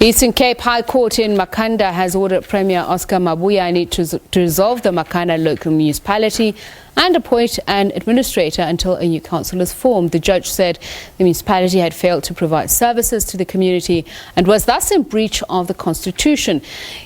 Eastern Cape High Court in Makhanda has ordered Premier Oscar Mabuyane to dissolve the Makana local municipality and appoint an administrator until a new council is formed. The judge said the municipality had failed to provide services to the community and was thus in breach of the constitution.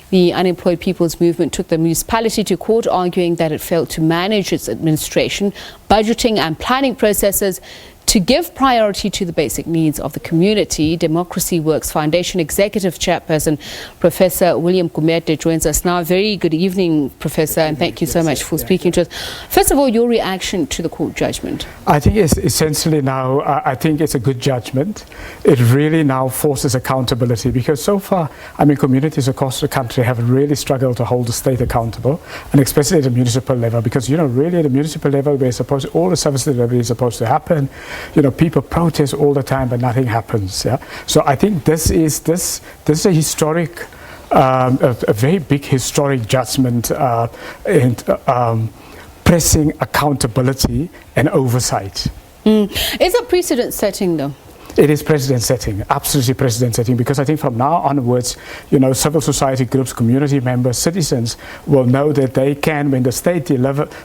The Unemployed People's Movement took the municipality to court, arguing that it failed to manage its administration, budgeting and planning processes to give priority to the basic needs of the community. Democracy Works Foundation Executive Chairperson Professor William Gumede joins us now. Very good evening, Professor, and thank you so much for speaking to us. First of all, your reaction to the court judgment? I think it's essentially now, I think it's a good judgment. It really now forces accountability, because so far, communities across the country have really struggled to hold the state accountable, and especially at the municipal level, because, really at the municipal level, all the service delivery is supposed to happen. People protest all the time, but nothing happens. Yeah. So I think this is a historic, a very big historic judgment and pressing accountability and oversight. Is it precedent setting, though? It is precedent setting, absolutely precedent setting, because I think from now onwards, civil society groups, community members, citizens will know that they can, when the state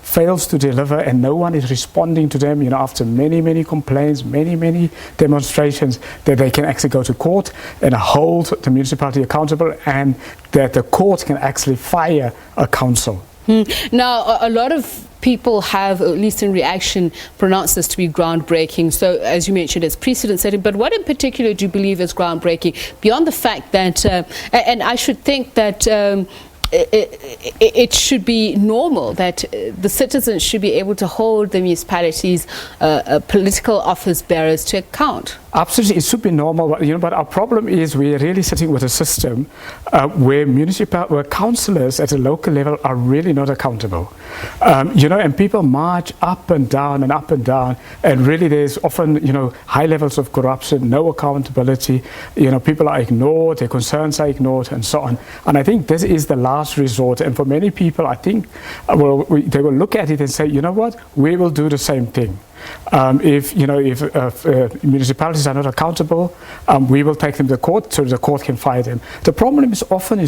fails to deliver and no one is responding to them, after many complaints, many demonstrations, that they can actually go to court and hold the municipality accountable, and that the court can actually fire a council. Now, a lot of people have, at least in reaction, pronounced this to be groundbreaking. So, as you mentioned, it's precedent setting. But what in particular do you believe is groundbreaking, beyond the fact that, and I should think that it should be normal that the citizens should be able to hold the municipalities' political office bearers to account? Absolutely, it should be normal, but our problem is we're really sitting with a system where councillors at a local level are really not accountable. And people march up and down, and really there's often, high levels of corruption, no accountability, people are ignored, their concerns are ignored, and so on. And I think this is the last resort, and for many people, I think, they will look at it and say, you know what, we will do the same thing. If municipalities are not accountable, we will take them to court so the court can fire them. The problem is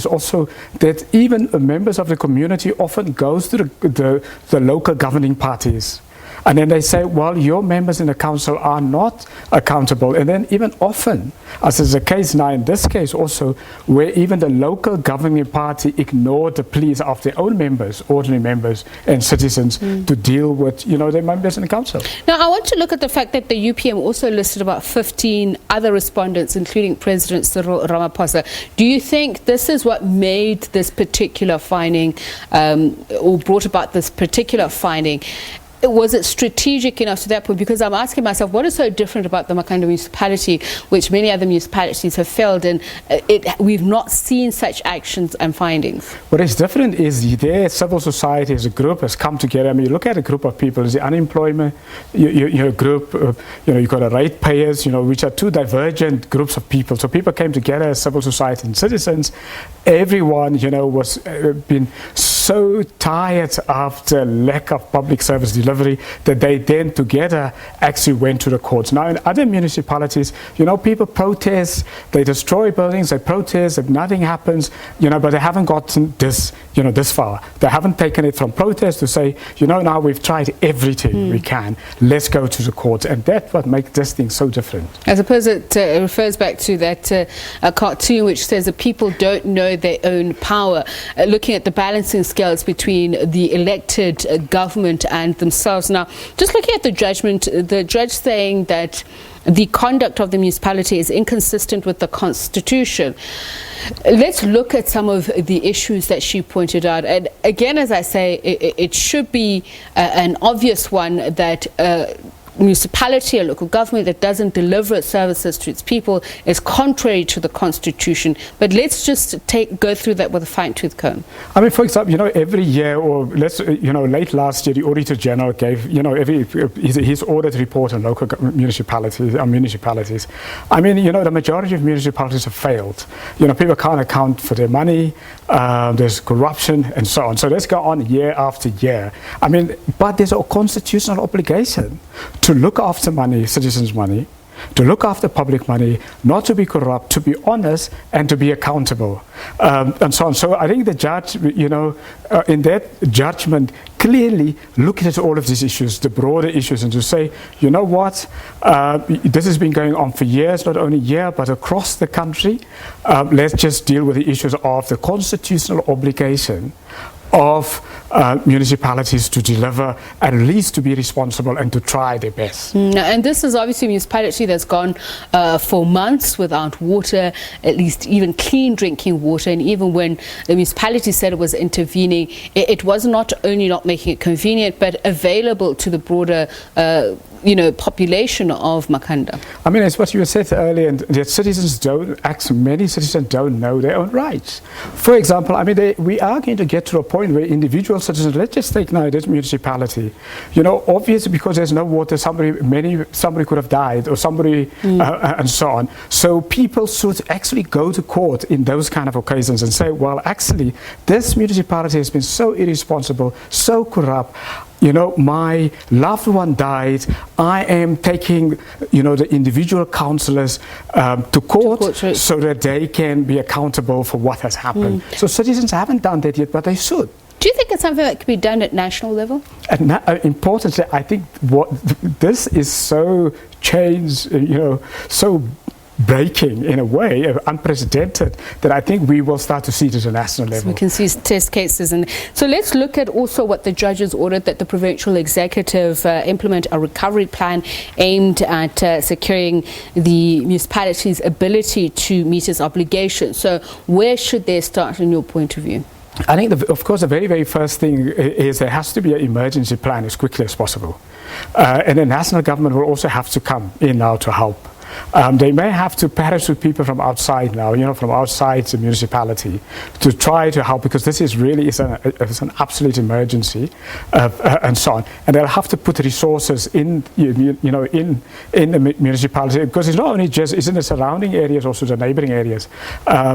also that even members of the community often goes to the local governing parties. And then they say, well, your members in the council are not accountable. And then even often, as is the case now in this case also, where even the local governing party ignored the pleas of their own members, ordinary members and citizens, to deal with, their members in the council. Now, I want to look at the fact that the UPM also listed about 15 other respondents, including President Cyril Ramaphosa. Do you think this is what made this particular finding, or brought about this particular finding? Was it strategic enough to that point? Because I'm asking myself, what is so different about the Makhanda municipality, which many other municipalities have failed in? We've not seen such actions and findings. What is different is their civil society as a group has come together. You look at a group of people, the unemployment group, you've got the ratepayers, which are two divergent groups of people. So people came together as civil society and citizens. Everyone, was been so tired of the lack of public service delivery that they then together actually went to the courts. Now in other municipalities, people protest, they destroy buildings, they protest, if nothing happens, but they haven't gotten this, this far. They haven't taken it from protest to say, now we've tried everything we can, let's go to the courts. And that's what makes this thing so different. I suppose it refers back to that cartoon which says that people don't know their own power, looking at the balancing scales between the elected government and themselves. Now, just looking at the judgment, the judge saying that the conduct of the municipality is inconsistent with the constitution. Let's look at some of the issues that she pointed out. And again, as I say, it should be an obvious one that municipality, a local government that doesn't deliver services to its people is contrary to the constitution. But let's just go through that with a fine-tooth comb. For example, every year, or late last year, the Auditor General gave, his audit report on local municipalities. The majority of municipalities have failed. People can't account for their money. There's corruption and so on. So let's go on year after year. But there's a constitutional obligation to look after money, citizens' money, to look after public money, not to be corrupt, to be honest, and to be accountable, and so on. So I think the judge, in that judgment, clearly looking at all of these issues, the broader issues, and to say, you know what, this has been going on for years, not only here, but across the country. Let's just deal with the issues of the constitutional obligation of municipalities to deliver, at least to be responsible and to try their best. And this is obviously a municipality that's gone for months without water, at least even clean drinking water. And even when the municipality said it was intervening, it was not only not making it convenient, but available to the broader population of Makhanda. I mean, it's what you said earlier, and that citizens many citizens don't know their own rights. For example, I mean, we are going to get to a point where individual citizens, let's just take now this municipality, obviously because there's no water, somebody could have died, or somebody, and so on. So people should actually go to court in those kind of occasions and say, well, actually, this municipality has been so irresponsible, so corrupt. My loved one died. I am taking, the individual councillors to court so that they can be accountable for what has happened. So citizens haven't done that yet, but they should. Do you think it's something that could be done at national level? Importantly, I think this is so changed, so breaking in a way, unprecedented, that I think we will start to see it at a national level. So we can see test cases. And so let's look at also what the judges ordered, that the provincial executive implement a recovery plan aimed at securing the municipality's ability to meet its obligations. So where should they start in your point of view? I think, of course, the very, very first thing is there has to be an emergency plan as quickly as possible. And the national government will also have to come in now to help. They may have to parachute people from outside now, from outside the municipality, to try to help, because this is really an absolute emergency, and so on. And they'll have to put resources in the municipality, because it's not only just in the surrounding areas, also the neighbouring areas.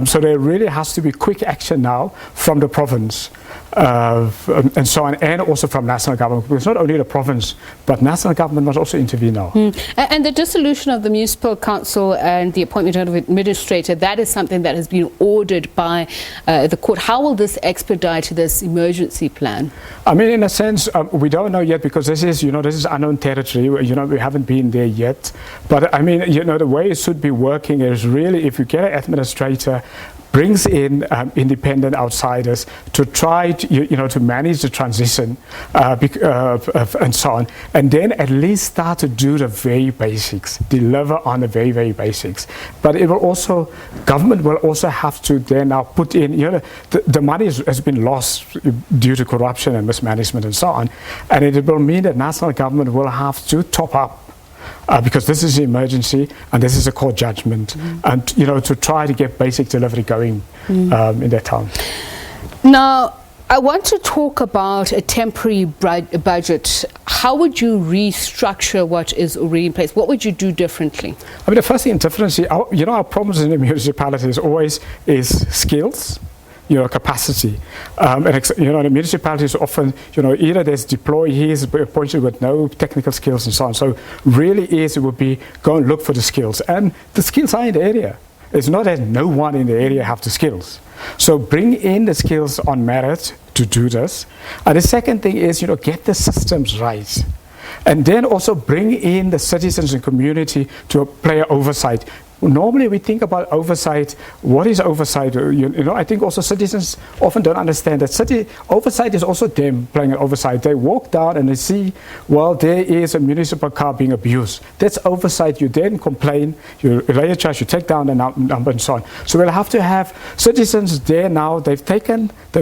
So there really has to be quick action now from the province. And so on, and also from national government, because not only the province, but national government must also intervene now. And the dissolution of the municipal council and the appointment of an administrator, that is something that has been ordered by the court. How will this expedite this emergency plan? I mean, in a sense, we don't know yet, because this is unknown territory. We haven't been there yet. But I mean, the way it should be working is really, if you get an administrator, brings in independent outsiders to try to manage the transition and so on, and then at least start to do the very basics, deliver on the very, very basics. But it will also, government will also have to then now put in, the money has been lost due to corruption and mismanagement and so on, and it will mean that national government will have to top up. Because this is an emergency and this is a court judgment, and to try to get basic delivery going in that town. Now, I want to talk about a temporary budget. How would you restructure what is already in place? What would you do differently? I mean, the first thing differently, our problems in the municipality is skills. Capacity. And the municipalities often, either there's employees appointed with no technical skills and so on. So really it would be go and look for the skills. And the skills are in the area. It's not that no one in the area have the skills. So bring in the skills on merit to do this. And the second thing is, get the systems right. And then also bring in the citizens and community to play oversight. Normally we think about oversight. What is oversight? I think also citizens often don't understand that oversight is also them playing an oversight. They walk down and they see, well, there is a municipal car being abused. That's oversight. You then complain, you lay a charge, you take down the number and so on. So we'll have to have citizens there now. They've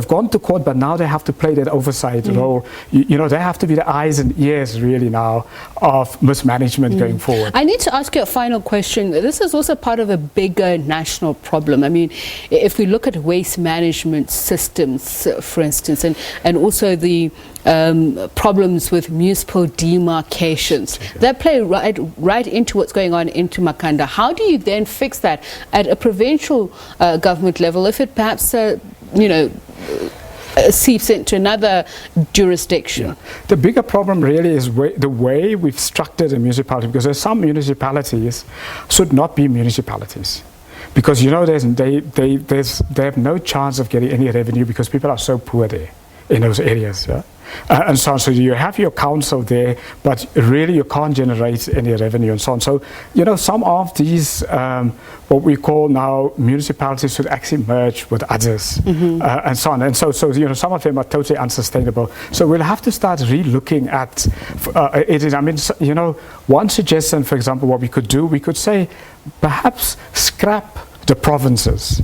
gone to court, but now they have to play that oversight role. They have to be the eyes and ears really now of mismanagement going forward. I need to ask you a final question. This is also part of a bigger national problem. I mean, if we look at waste management systems, for instance, and also the problems with municipal demarcations, that play right into what's going on into Makhanda. How do you then fix that at a provincial government level, if it perhaps, seeps into another jurisdiction. Yeah. The bigger problem really is the way we've structured a municipality, because there's some municipalities should not be municipalities. Because, you know, they have no chance of getting any revenue because people are so poor there in those areas. Yeah? And so on. So you have your council there, but really you can't generate any revenue and so on. So, you know, some of these, what we call now municipalities, should actually merge with others and so on. And so, you know, some of them are totally unsustainable. So we'll have to start re-looking at it. I mean, you know, one suggestion, for example, what we could do, we could say perhaps scrap the provinces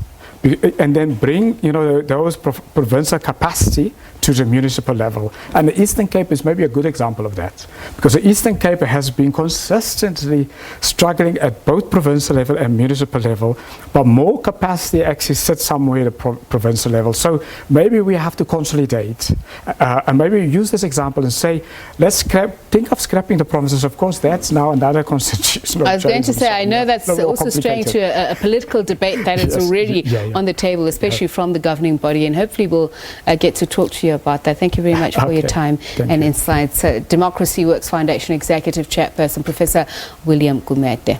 and then bring, you know, those provincial capacity to the municipal level. And the Eastern Cape is maybe a good example of that, because the Eastern Cape has been consistently struggling at both provincial level and municipal level, but more capacity actually sits somewhere at the provincial level. So maybe we have to consolidate and maybe use this example and say, let's think of scrapping the provinces. Of course, that's now another constitutional I was going to say, I know that's no, also straying to a political debate that is already on the table, especially from the governing body, and hopefully we'll get to talk to you about that. Thank you very much for your time and insights. Democracy Works Foundation Executive Chairperson, Professor William Gumede.